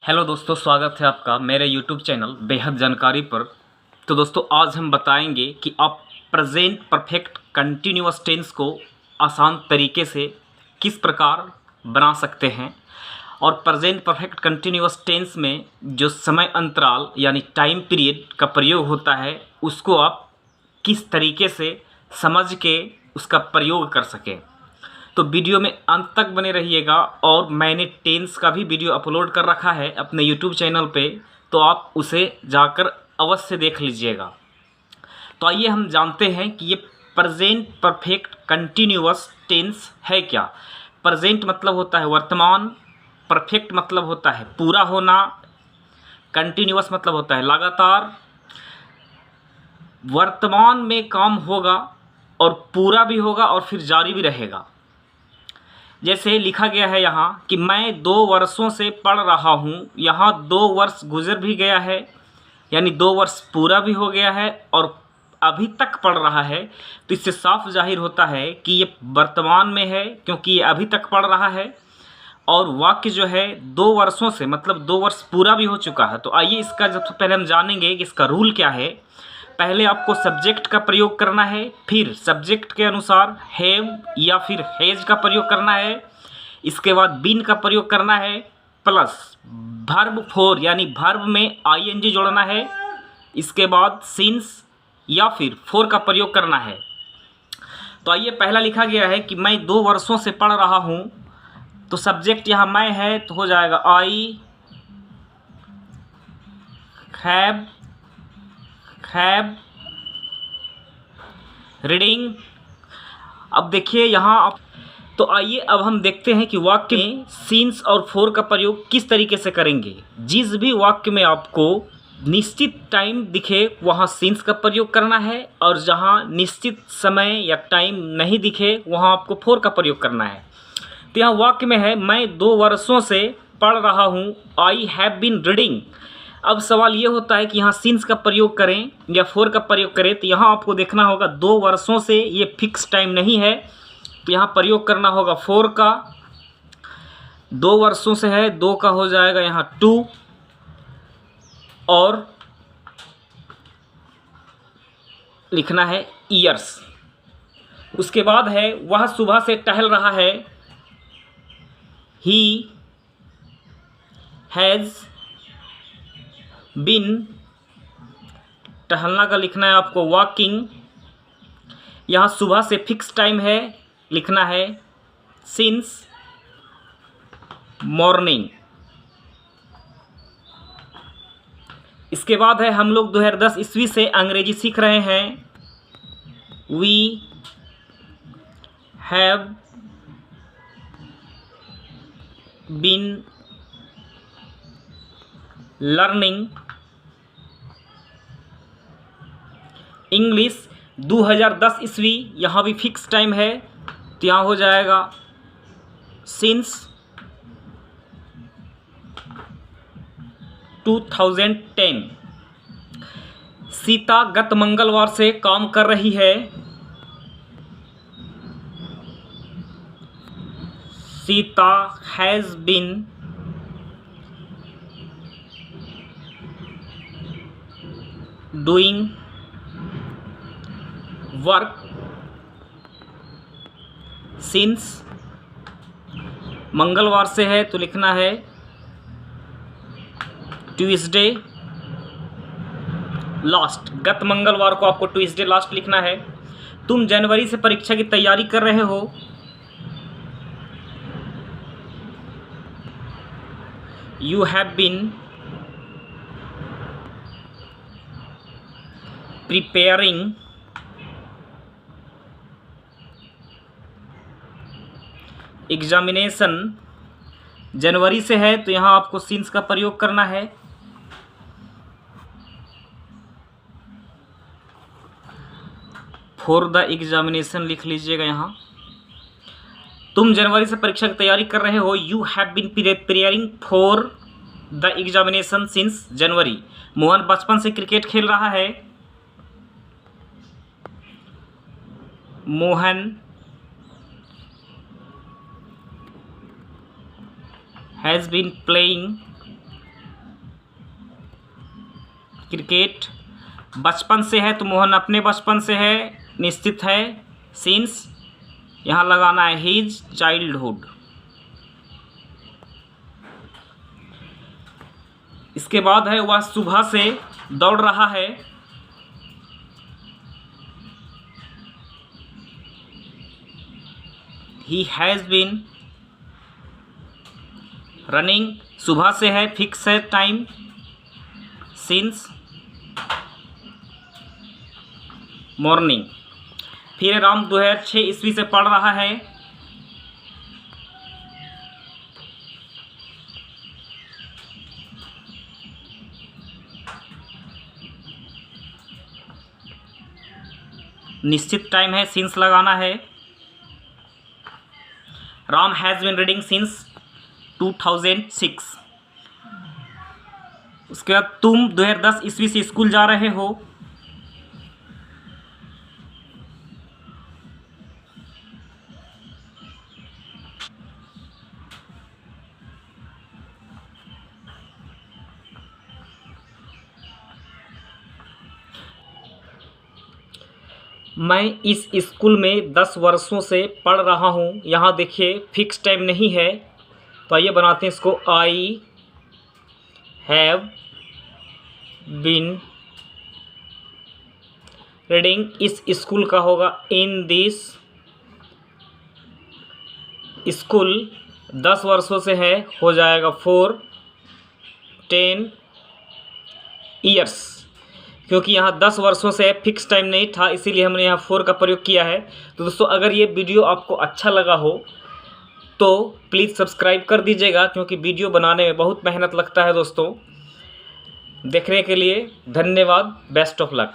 Hello दोस्तों, स्वागत है आपका मेरे यूट्यूब चैनल बेहद जानकारी पर। तो दोस्तों, आज हम बताएंगे कि आप प्रेजेंट परफेक्ट कंटिन्यूअस टेंस को आसान तरीके से किस प्रकार बना सकते हैं और प्रेजेंट परफेक्ट कंटिन्यूअस टेंस में जो समय अंतराल यानी टाइम पीरियड का प्रयोग होता है उसको आप किस तरीके से समझ के उसका प्रयोग कर सकें। तो वीडियो में अंत तक बने रहिएगा। और मैंने टेंस का भी वीडियो अपलोड कर रखा है अपने यूट्यूब चैनल पे, तो आप उसे जाकर अवश्य देख लीजिएगा। तो आइए हम जानते हैं कि ये प्रेजेंट परफेक्ट कंटिन्यूअस टेंस है क्या। प्रेजेंट मतलब होता है वर्तमान, परफेक्ट मतलब होता है पूरा होना, कंटिन्यूअस मतलब होता है लगातार। वर्तमान में काम होगा और पूरा भी होगा और फिर जारी भी रहेगा। जैसे लिखा गया है यहाँ कि मैं 2 वर्षों से पढ़ रहा हूँ। यहाँ 2 वर्ष गुजर भी गया है, यानी 2 वर्ष पूरा भी हो गया है और अभी तक पढ़ रहा है। तो इससे साफ जाहिर होता है कि ये वर्तमान में है, क्योंकि ये अभी तक पढ़ रहा है। और वाक्य जो है 2 वर्षों से मतलब 2 वर्ष पूरा भी हो चुका है। तो आइए इसका सबसे पहले हम जानेंगे कि इसका रूल क्या है। पहले आपको सब्जेक्ट का प्रयोग करना है, फिर सब्जेक्ट के अनुसार हैव या फिर हैज का प्रयोग करना है। इसके बाद बीन का प्रयोग करना है, प्लस वर्ब फोर यानी वर्ब में आईएनजी जोड़ना है। इसके बाद सिंस या फिर फोर का प्रयोग करना है। तो आइए, पहला लिखा गया है कि मैं 2 वर्षों से पढ़ रहा हूँ। तो सब्जेक्ट यहाँ मैं है तो हो जाएगा आई हैव रीडिंग। अब देखिए यहाँ आप, तो आइए अब हम देखते हैं कि वाक्य में सिंस और फोर का प्रयोग किस तरीके से करेंगे। जिस भी वाक्य में आपको निश्चित टाइम दिखे वहाँ सिंस का प्रयोग करना है, और जहाँ निश्चित समय या टाइम नहीं दिखे वहाँ आपको फोर का प्रयोग करना है। तो यहाँ वाक्य में है मैं 2 वर्षों से पढ़ रहा हूँ, आई हैव बीन रीडिंग। अब सवाल ये होता है कि यहाँ सिंस का प्रयोग करें या फोर का प्रयोग करें। तो यहाँ आपको देखना होगा 2 वर्षों से ये फिक्स टाइम नहीं है, तो यहाँ प्रयोग करना होगा फोर का। 2 वर्षों से है, 2 का हो जाएगा यहाँ 2, और लिखना है ईयर्स। उसके बाद है वह सुबह से टहल रहा है, ही हैज़ बिन। टहलना का लिखना है आपको वॉकिंग। यहाँ सुबह से फिक्स टाइम है, लिखना है सिंस मॉर्निंग। इसके बाद है हम लोग 2010 ईस्वी से अंग्रेजी सीख रहे हैं। We have been learning English. 2010 ईस्वी, यहाँ भी फिक्स टाइम है, तो यहाँ हो जाएगा सिंस 2010। सीता गत मंगलवार से काम कर रही है। Sita has been doing work since. मंगलवार से है तो लिखना है ट्यूसडे लास्ट। गत मंगलवार को आपको ट्यूसडे लास्ट लिखना है। तुम जनवरी से परीक्षा की तैयारी कर रहे हो। You have been preparing examination. जनवरी से है तो यहाँ आपको सिंस का प्रयोग करना है। फॉर द एग्जामिनेशन लिख लीजिएगा यहाँ। तुम जनवरी से परीक्षा की तैयारी कर रहे हो। You have been preparing for the examination since January. Mohan बचपन से क्रिकेट खेल रहा है। Mohan has been playing cricket बचपन से है तो मोहन अपने बचपन से है, निश्चित है। सिंस यहाँ लगाना है हिज चाइल्डहुड। इसके बाद है वह सुबह से दौड़ रहा है। ही हैज़ बीन रनिंग, सुबह से है, फिक्स है टाइम। Since morning. फिर राम 2006 ईस्वी से पढ़ रहा है। निश्चित टाइम है, सिंस लगाना है। Ram has been reading since 2006। उसके बाद तुम 2010 ईस्वी से स्कूल जा रहे हो। मैं इस स्कूल में 10 वर्षों से पढ़ रहा हूँ। यहाँ देखिए फिक्स टाइम नहीं है, तो आइए बनाते हैं इसको। आई हैव बीन रीडिंग, इस स्कूल का होगा इन दिस स्कूल। 10 वर्षों से है, हो जाएगा 4 10 ईयर्स, क्योंकि यहाँ 10 वर्षों से फिक्स टाइम नहीं था, इसीलिए हमने यहाँ 4 का प्रयोग किया है। तो दोस्तों अगर ये वीडियो आपको अच्छा लगा हो तो प्लीज़ सब्सक्राइब कर दीजिएगा, क्योंकि वीडियो बनाने में बहुत मेहनत लगता है। दोस्तों देखने के लिए धन्यवाद। Best of luck.